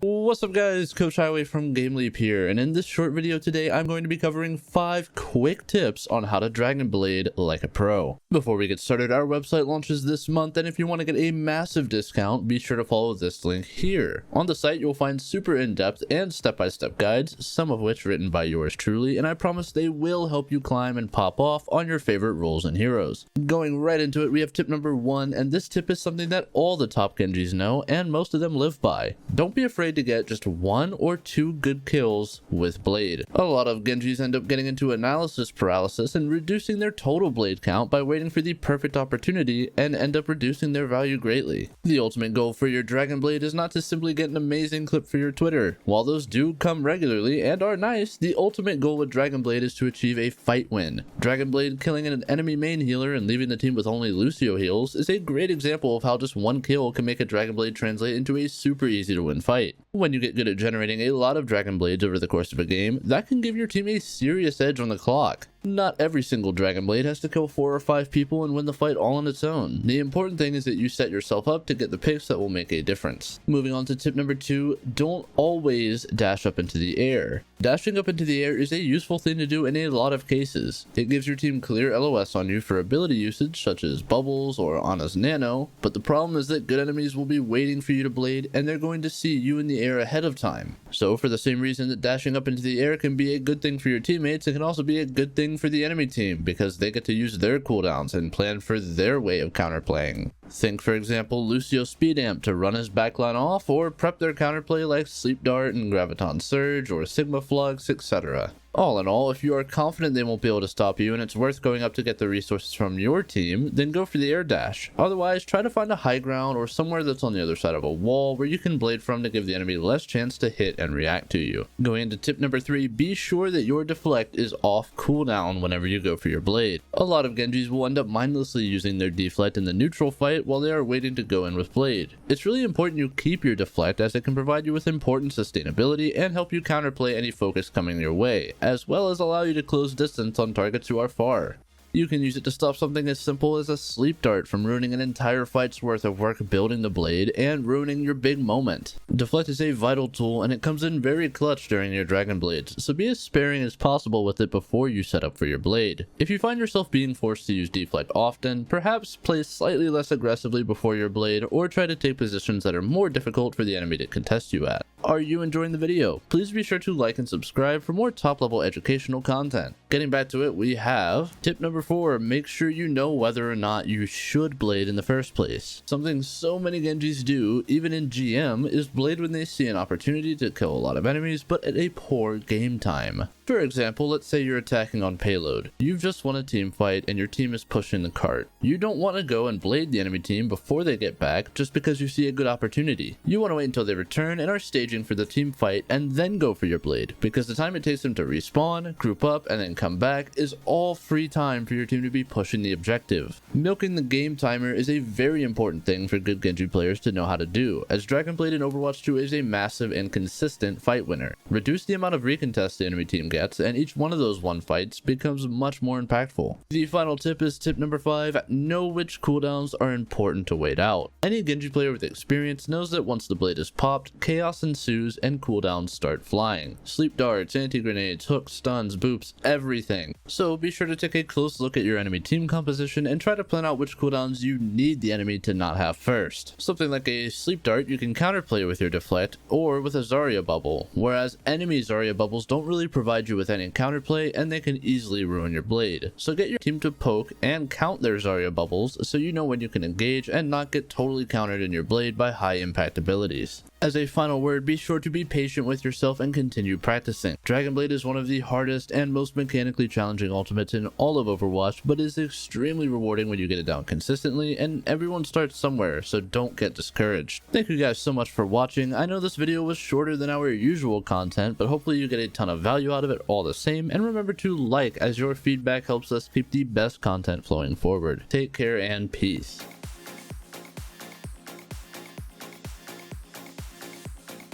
What's up guys, Coach Highway from GameLeap here, and in this short video today I'm going to be covering 5 quick tips on how to Dragonblade like a pro. Before we get started, our website launches this month, and if you want to get a massive discount, be sure to follow this link here. On the site you'll find super in-depth and step-by-step guides, some of which written by yours truly, and I promise they will help you climb and pop off on your favorite roles and heroes. Going right into it, we have tip number 1, and this tip is something that all the top Genjis know, and most of them live by. Don't be afraid to get just 1 or 2 good kills with Blade. A lot of Genjis end up getting into analysis paralysis and reducing their total Blade count by waiting for the perfect opportunity and end up reducing their value greatly. The ultimate goal for your Dragonblade is not to simply get an amazing clip for your Twitter. While those do come regularly and are nice, the ultimate goal with Dragonblade is to achieve a fight win. Dragonblade killing an enemy main healer and leaving the team with only Lucio heals is a great example of how just 1 kill can make a Dragonblade translate into a super easy to win fight. When you get good at generating a lot of Dragonblades over the course of a game, that can give your team a serious edge on the clock. Not every single Dragonblade has to kill 4 or 5 people and win the fight all on its own. The important thing is that you set yourself up to get the picks that will make a difference. Moving on to tip number 2, don't always dash up into the air. Dashing up into the air is a useful thing to do in a lot of cases. It gives your team clear LOS on you for ability usage such as Bubbles or Ana's Nano, but the problem is that good enemies will be waiting for you to blade and they're going to see you in the air ahead of time. So for the same reason that dashing up into the air can be a good thing for your teammates, it can also be a good thing for the enemy team because they get to use their cooldowns and plan for their way of counterplaying. Think for example Lucio Speed Amp to run his backline off, or prep their counterplay like Sleep Dart and Graviton Surge or Sigma Flux, etc. All in all, if you are confident they won't be able to stop you and it's worth going up to get the resources from your team, then go for the air dash. Otherwise, try to find a high ground or somewhere that's on the other side of a wall where you can blade from to give the enemy less chance to hit and react to you. Going into tip number 3, be sure that your deflect is off cooldown whenever you go for your blade. A lot of Genjis will end up mindlessly using their deflect in the neutral fight while they are waiting to go in with blade. It's really important you keep your deflect as it can provide you with important sustainability and help you counterplay any focus coming your way, as well as allow you to close distance on targets who are far. You can use it to stop something as simple as a sleep dart from ruining an entire fight's worth of work building the blade and ruining your big moment. Deflect is a vital tool and it comes in very clutch during your Dragonblades, so be as sparing as possible with it before you set up for your blade. If you find yourself being forced to use deflect often, perhaps play slightly less aggressively before your blade or try to take positions that are more difficult for the enemy to contest you at. Are you enjoying the video? Please be sure to like and subscribe for more top-level educational content. Getting back to it, we have tip number 4, make sure you know whether or not you should blade in the first place. Something so many Genjis do, even in GM, is blade when they see an opportunity to kill a lot of enemies but at a poor game time. For example, let's say you're attacking on payload. You've just won a team fight and your team is pushing the cart. You don't want to go and blade the enemy team before they get back just because you see a good opportunity. You want to wait until they return and are staging for the team fight and then go for your blade, because the time it takes them to respawn, group up, and then come back is all free time for your team to be pushing the objective. Milking the game timer is a very important thing for good Genji players to know how to do, as Dragonblade in Overwatch 2 is a massive and consistent fight winner. Reduce the amount of recontest the enemy team gets, and each one of those one fights becomes much more impactful. The final tip is tip number 5, know which cooldowns are important to wait out. Any Genji player with experience knows that once the blade is popped, chaos ensues and cooldowns start flying. Sleep darts, anti-grenades, hooks, stuns, boops, everything. So be sure to take a close look at your enemy team composition and try to plan out which cooldowns you need the enemy to not have first. Something like a sleep dart you can counterplay with your deflect or with a Zarya bubble, whereas enemy Zarya bubbles don't really provide you with any counterplay and they can easily ruin your blade. So get your team to poke and count their Zarya bubbles so you know when you can engage and not get totally countered in your blade by high impact abilities. As a final word, be sure to be patient with yourself and continue practicing. Dragonblade is one of the hardest and most mechanically challenging ultimates in all of Overwatch, but is extremely rewarding when you get it down consistently, and everyone starts somewhere, so don't get discouraged. Thank you guys so much for watching. I know this video was shorter than our usual content, but hopefully you get a ton of value out of it all the same, and remember to like, as your feedback helps us keep the best content flowing forward. Take care and peace.